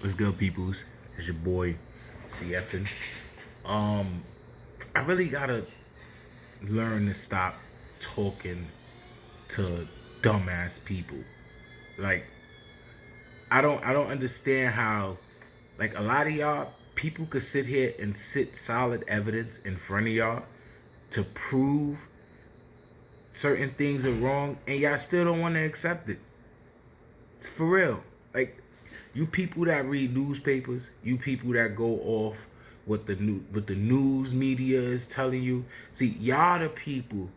What's good, peoples? It's your boy, Cfn. I really gotta learn to stop talking to dumbass people. Like, I don't understand how, like, a lot of y'all people could sit here and sit solid evidence in front of y'all to prove certain things are wrong, and y'all still don't want to accept it. It's for real. Like, you people that read newspapers, you people that go off what the news media is telling you. See, y'all the people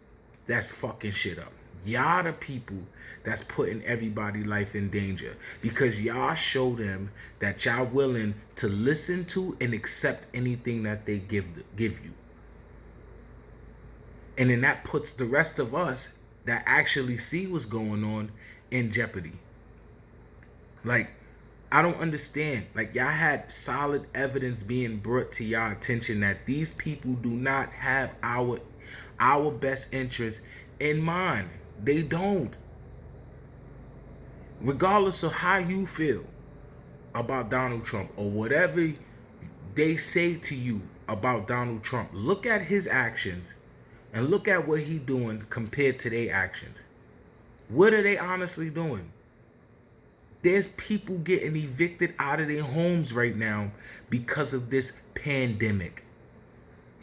that's fucking shit up. Y'all the people that's putting everybody's life in danger because y'all show them that y'all willing to listen to and accept anything that they give you. And then that puts the rest of us that actually see what's going on in jeopardy. Like, I don't understand. Like, y'all had solid evidence being brought to y'all attention that these people do not have our best interest in mind. They don't. Regardless of how you feel about Donald Trump or whatever they say to you about Donald Trump, look at his actions and look at what he's doing compared to their actions. What are they honestly doing? There's people getting evicted out of their homes right now because of this pandemic.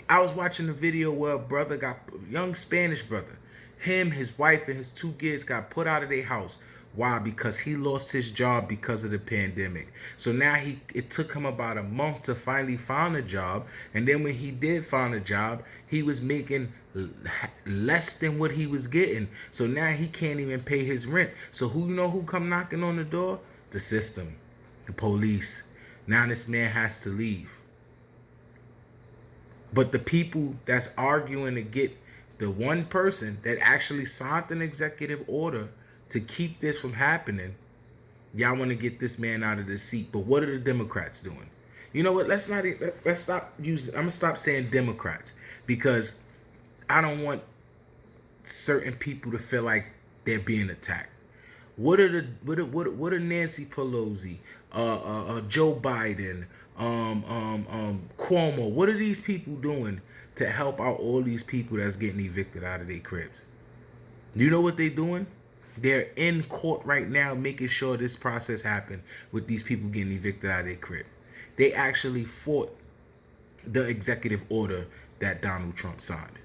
I was watching a video where a young Spanish brother, him, his wife, and his 2 kids got put out of their house. Why? Because he lost his job because of the pandemic. So now it took him about a month to finally find a job. And then when he did find a job, he was making less than what he was getting. So now he can't even pay his rent. So who come knocking on the door? The system, the police. Now this man has to leave. But the people that's arguing to get the one person that actually signed an executive order to keep this from happening, y'all want to get this man out of the seat. But what are the Democrats doing? You know what? Let's stop using. I'm gonna stop saying Democrats because I don't want certain people to feel like they're being attacked. What are Nancy Pelosi, Joe Biden, Cuomo? What are these people doing to help out all these people that's getting evicted out of their cribs? You know what they're doing? They're in court right now making sure this process happened with these people getting evicted out of their crib. They actually fought the executive order that Donald Trump signed.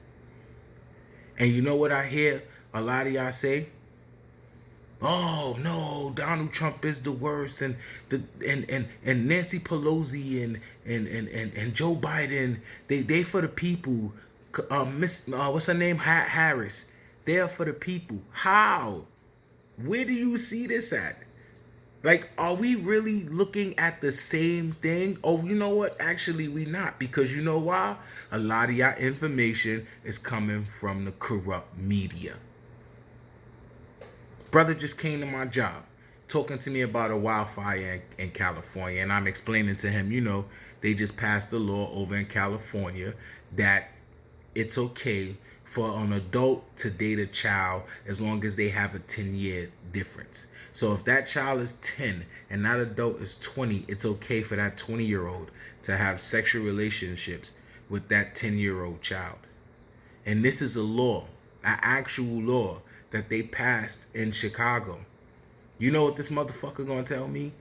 And you know what I hear a lot of y'all say? Oh no, Donald Trump is the worst, and Nancy Pelosi and Joe Biden, they for the people. What's her name? Harris. They're for the people. How? Where do you see this at? Like, are we really looking at the same thing? Oh, you know what? Actually, we not. Because you know why? A lot of y'all information is coming from the corrupt media. Brother just came to my job talking to me about a wildfire in California. And I'm explaining to him, they just passed a law over in California that it's okay for an adult to date a child as long as they have a 10-year difference. So if that child is 10 and that adult is 20, it's okay for that 20-year-old to have sexual relationships with that 10-year-old child. And this is a law, an actual law that they passed in Chicago. You know what this motherfucker gonna tell me?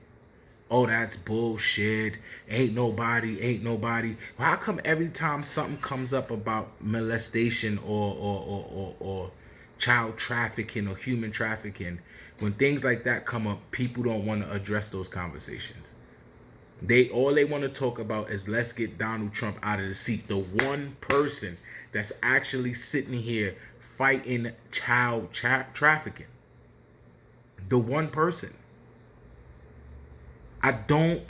Oh, that's bullshit. Ain't nobody. Well, how come every time something comes up about molestation or child trafficking or human trafficking, when things like that come up, people don't want to address those conversations. All they want to talk about is let's get Donald Trump out of the seat. The one person that's actually sitting here fighting child trafficking. The one person. I don't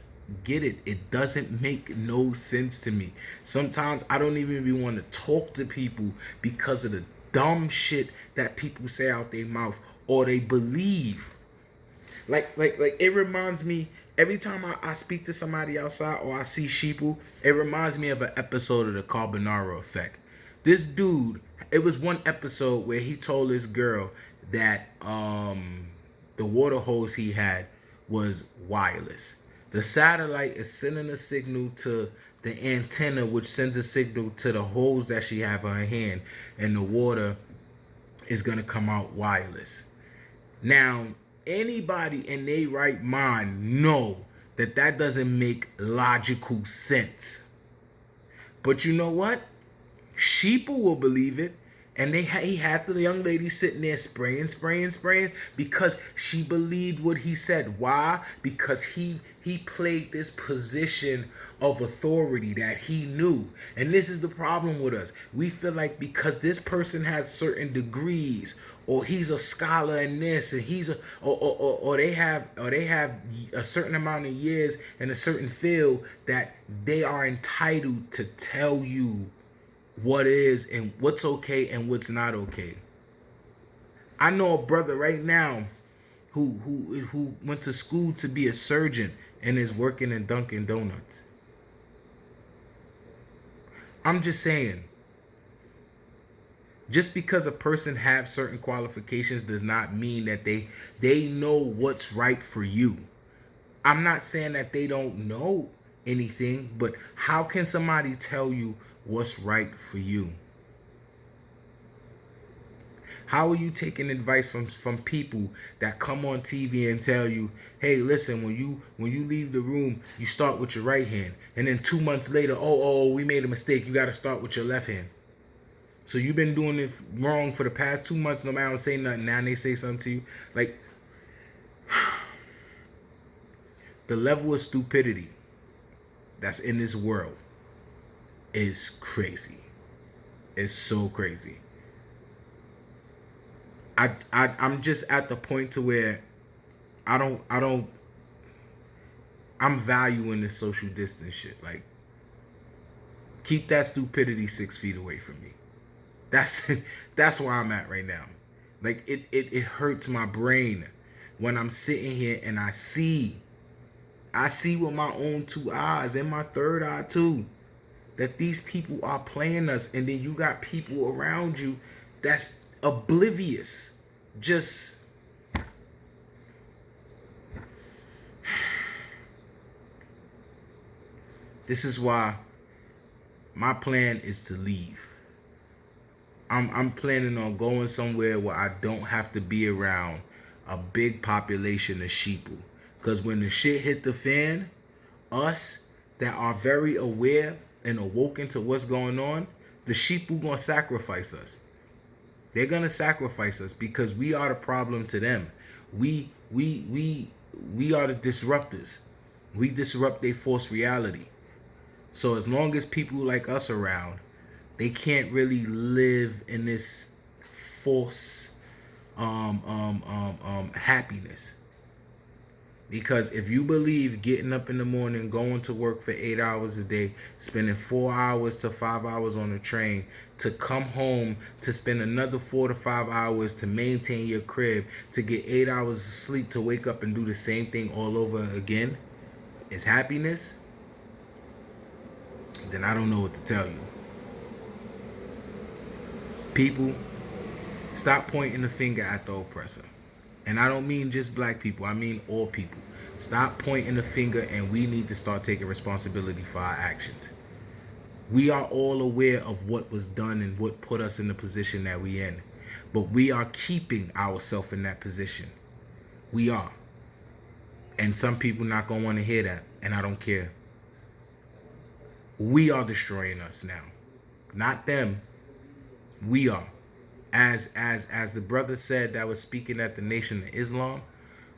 get it. It doesn't make no sense to me. Sometimes I don't even want to talk to people because of the dumb shit that people say out their mouth or they believe. Like it reminds me every time I speak to somebody outside or I see sheeple, it reminds me of an episode of the Carbonaro Effect. This dude, it was one episode where he told this girl that the water hose he had was wireless. The satellite is sending a signal to the antenna, which sends a signal to the holes that she have on her hand, and the water is gonna come out wireless. Now, anybody in their right mind know that that doesn't make logical sense. But you know what? Sheeple will believe it. And he had the young lady sitting there spraying because she believed what he said. Why? Because he played this position of authority that he knew. And this is the problem with us. We feel like because this person has certain degrees, or he's a scholar in this, and he's a or they have a certain amount of years in a certain field, that they are entitled to tell you what is and what's okay and what's not okay. I know a brother right now who went to school to be a surgeon and is working in Dunkin' Donuts. I'm just saying, just because a person have certain qualifications does not mean that they know what's right for you. I'm not saying that they don't know anything, but how can somebody tell you what's right for you? How are you taking advice from people that come on TV and tell you, hey, listen, when you leave the room, you start with your right hand, and then 2 months later, oh, we made a mistake, you got to start with your left hand. So you've been doing it wrong for the past 2 months, no matter say nothing, now they say something to you. Like, the level of stupidity that's in this world is crazy. It's so crazy. I'm just at the point to where I'm valuing this social distance shit. Like, keep that stupidity 6 feet away from me. That's where I'm at right now. Like, it hurts my brain when I'm sitting here and I see with my own 2 eyes and my third eye too, that these people are playing us, and then you got people around you that's oblivious. Just this is why my plan is to leave. I'm planning on going somewhere where I don't have to be around a big population of sheeple. Because when the shit hit the fan, us that are very aware and awoken to what's going on, the sheeple gonna sacrifice us. They're gonna sacrifice us because we are the problem to them. We are the disruptors. We disrupt their false reality. So as long as people like us around, they can't really live in this false happiness. Because if you believe getting up in the morning, going to work for 8 hours a day, spending 4 hours to 5 hours on the train, to come home to spend another 4 to 5 hours to maintain your crib, to get 8 hours of sleep, to wake up and do the same thing all over again, is happiness, then I don't know what to tell you. People, stop pointing the finger at the oppressor. And I don't mean just black people. I mean all people. Stop pointing the finger, and we need to start taking responsibility for our actions. We are all aware of what was done and what put us in the position that we in. But we are keeping ourselves in that position. We are. And some people not going to want to hear that. And I don't care. We are destroying us now. Not them. We are. As the brother said that was speaking at the Nation of Islam,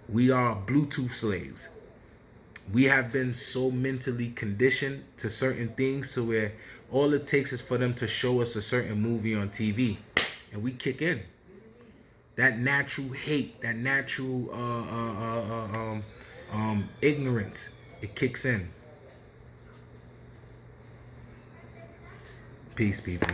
we are Bluetooth slaves. We have been so mentally conditioned to certain things, so where all it takes is for them to show us a certain movie on TV, and we kick in. That natural hate, that natural ignorance, it kicks in. Peace, people.